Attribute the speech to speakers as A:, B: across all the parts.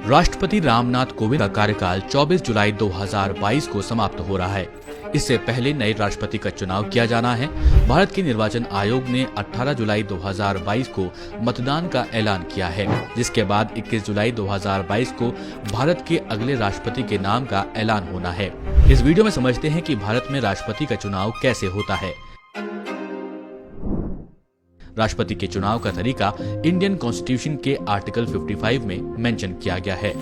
A: राष्ट्रपति रामनाथ कोविंद का कार्यकाल 24 जुलाई 2022 को समाप्त हो रहा है। इससे पहले नए राष्ट्रपति का चुनाव किया जाना है। भारत के निर्वाचन आयोग ने 18 जुलाई 2022 को मतदान का ऐलान किया है, जिसके बाद 21 जुलाई 2022 को भारत के अगले राष्ट्रपति के नाम का ऐलान होना है। इस वीडियो में समझते हैं कि भारत में राष्ट्रपति का चुनाव कैसे होता है। राष्ट्रपति के चुनाव का तरीका इंडियन कॉन्स्टिट्यूशन के आर्टिकल 55 में मेंशन किया गया है।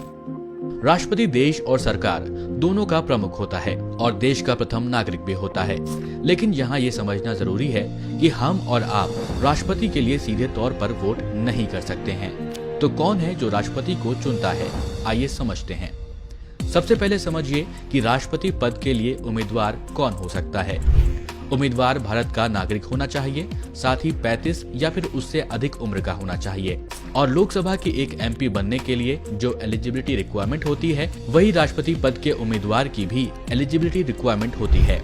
A: राष्ट्रपति देश और सरकार दोनों का प्रमुख होता है और देश का प्रथम नागरिक भी होता है। लेकिन यहाँ ये समझना जरूरी है कि हम और आप राष्ट्रपति के लिए सीधे तौर पर वोट नहीं कर सकते हैं। तो कौन है जो राष्ट्रपति को चुनता है, आइए समझते हैं। सबसे पहले समझिए कि राष्ट्रपति पद के लिए उम्मीदवार कौन हो सकता है। उम्मीदवार भारत का नागरिक होना चाहिए, साथ ही 35 या फिर उससे अधिक उम्र का होना चाहिए। और लोकसभा के एक एमपी बनने के लिए जो एलिजिबिलिटी रिक्वायरमेंट होती है, वही राष्ट्रपति पद के उम्मीदवार की भी एलिजिबिलिटी रिक्वायरमेंट होती है।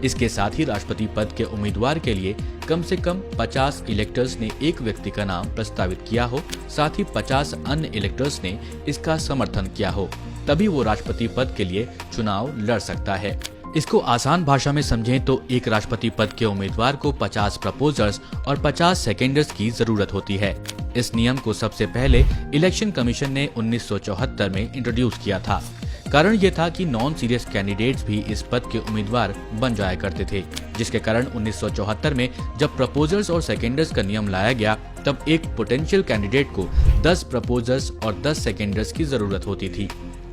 A: इसके साथ ही राष्ट्रपति पद के उम्मीदवार के लिए कम से कम 50 इलेक्टर्स ने एक व्यक्ति का नाम प्रस्तावित किया हो, साथ ही 50 अन्य इलेक्टर्स ने इसका समर्थन किया हो, तभी वो राष्ट्रपति पद के लिए चुनाव लड़ सकता है। इसको आसान भाषा में समझें तो एक राष्ट्रपति पद के उम्मीदवार को 50 प्रपोजर्स और 50 सेकेंडर्स की जरूरत होती है। इस नियम को सबसे पहले इलेक्शन कमीशन ने 1974 में इंट्रोड्यूस किया था। कारण ये था कि नॉन सीरियस कैंडिडेट्स भी इस पद के उम्मीदवार बन जाया करते थे, जिसके कारण 1974 में जब प्रपोजर्स और सेकेंडर्स का नियम लाया गया, तब एक पोटेंशियल कैंडिडेट को 10 प्रपोजर्स और 10 सेकेंडर्स की जरूरत होती थी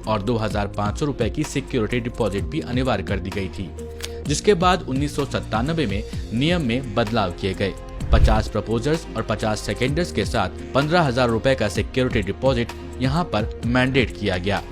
A: और 2500 रुपए की सिक्योरिटी डिपॉजिट भी अनिवार्य कर दी गई थी। जिसके बाद 1997 में नियम में बदलाव किए गए। 50 प्रपोजर्स और 50 सेकेंडर्स के साथ 15,000 रुपए का सिक्योरिटी डिपॉजिट यहाँ पर मैंडेट किया गया।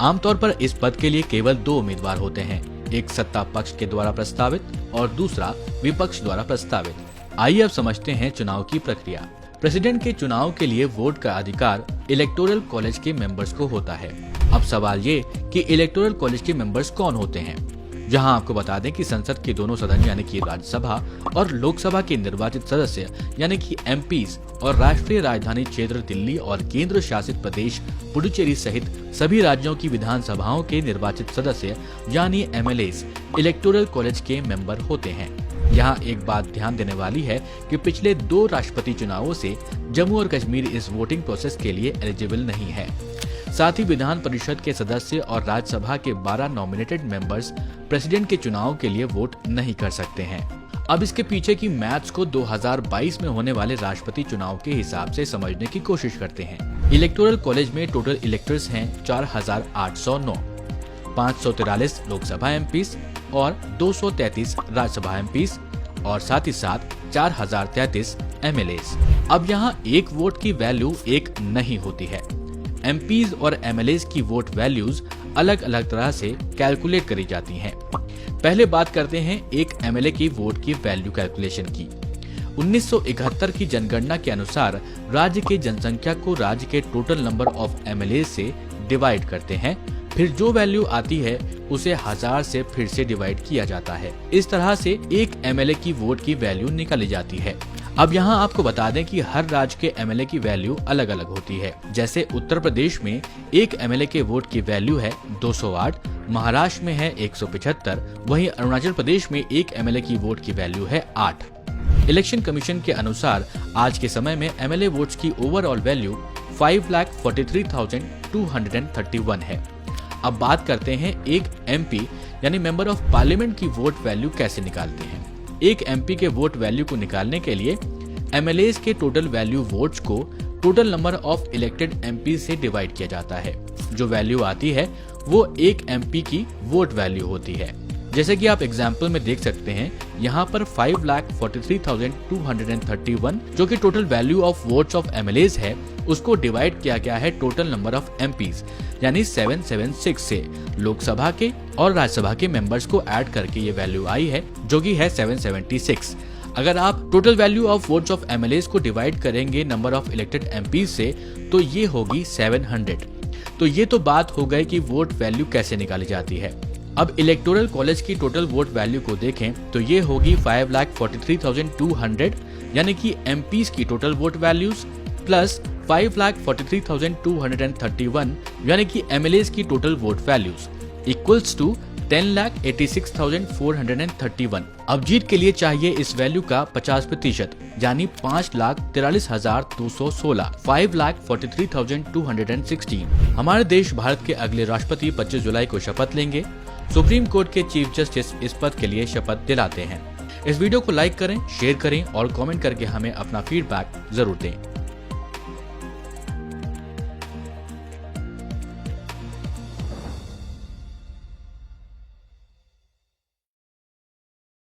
A: आमतौर पर इस पद के लिए केवल 2 उम्मीदवार होते हैं, एक सत्ता पक्ष के द्वारा प्रस्तावित और दूसरा विपक्ष द्वारा प्रस्तावित। आइए अब समझते हैं चुनाव की प्रक्रिया। प्रेसिडेंट के चुनाव के लिए वोट का अधिकार इलेक्टोरल कॉलेज के मेंबर्स को होता है। अब सवाल ये कि इलेक्टोरल कॉलेज के मेंबर्स कौन होते हैं। जहां आपको बता दें कि संसद के दोनों सदन यानी कि राज्यसभा और लोकसभा के निर्वाचित सदस्य यानी कि एमपीज और राष्ट्रीय राजधानी क्षेत्र दिल्ली और केंद्र शासित प्रदेश पुडुचेरी सहित सभी राज्यों की विधानसभाओं के निर्वाचित सदस्य यानी एमएलएस इलेक्टोरल कॉलेज के मेंबर होते हैं। यहाँ एक बात ध्यान देने वाली है कि पिछले 2 राष्ट्रपति चुनावों से जम्मू और कश्मीर इस वोटिंग प्रोसेस के लिए एलिजिबल नहीं है। साथ ही विधान परिषद के सदस्य और राज्यसभा के 12 नॉमिनेटेड मेंबर्स प्रेसिडेंट के चुनाव के लिए वोट नहीं कर सकते हैं। अब इसके पीछे की मैथ्स को 2022 में होने वाले राष्ट्रपति चुनाव के हिसाब से समझने की कोशिश करते हैं। इलेक्टोरल कॉलेज में टोटल इलेक्टर्स हैं 4809, 543 लोकसभा एमपीज और 233 राज्यसभा एमपीज और साथ ही साथ 4033 एमएलएस। अब यहाँ एक वोट की वैल्यू एक नहीं होती है। एमपीज और एमएलएस की वोट वैल्यूज अलग अलग तरह से कैलकुलेट करी जाती हैं। पहले बात करते हैं एक एमएलए की वोट की वैल्यू कैलकुलेशन की। 1971 की जनगणना के अनुसार राज्य की जनसंख्या को राज्य के टोटल नंबर ऑफ एमएलए से डिवाइड करते हैं, फिर जो वैल्यू आती है उसे 1000 से फिर से डिवाइड किया जाता है। इस तरह से एक एमएलए की वोट की वैल्यू निकाली जाती है। अब यहाँ आपको बता दें कि हर राज्य के एमएलए की वैल्यू अलग अलग होती है। जैसे उत्तर प्रदेश में एक एमएलए के वोट की वैल्यू है 208, महाराष्ट्र में है 175, वहीं अरुणाचल प्रदेश में एक एमएलए की वोट की वैल्यू है 8। इलेक्शन कमीशन के अनुसार आज के समय में एमएलए वोट्स की ओवरऑल वैल्यू 5,43,231 है। अब बात करते हैं एक एमपी यानी मेंबर ऑफ पार्लियामेंट की वोट वैल्यू कैसे निकालते हैं। एक एमपी के वोट वैल्यू को निकालने के लिए एमएलएस के टोटल वैल्यू वोट्स को total number of elected MP से डिवाइड किया जाता है। जो वैल्यू आती है वो एक एमपी की वोट वैल्यू होती है। जैसे कि आप एग्जाम्पल में देख सकते हैं, यहाँ पर 5,43,231 जो कि total value of votes of MLAs है, उसको डिवाइड किया गया है टोटल नंबर ऑफ एमपीज यानी 776 से। लोकसभा के और राज्यसभा के मेंबर्स को ऐड करके ये वैल्यू आई है जो कि है 776। अगर आप total value of votes of MLAs को डिवाइड करेंगे नंबर ऑफ इलेक्टेड एमपीज से तो ये होगी 700। तो ये तो बात हो गई कि वोट वैल्यू कैसे निकाली जाती है। अब इलेक्टोरल कॉलेज की टोटल वोट वैल्यू को देखें तो ये होगी 5,43,200 यानी कि एमपीज की टोटल वोट वैल्यूज प्लस 5,43,231 यानी कि MLAs की total vote values equals to 10,86,431। अब जीत के लिए चाहिए इस वैल्यू का 50% यानी 5,43,216 5,43,216। हमारे देश भारत के अगले राष्ट्रपति 25 जुलाई को शपथ लेंगे। सुप्रीम कोर्ट के चीफ जस्टिस इस पद के लिए शपथ दिलाते हैं। इस वीडियो को लाइक करें, शेयर करें और कमेंट करके हमें अपना फीडबैक जरूर दें।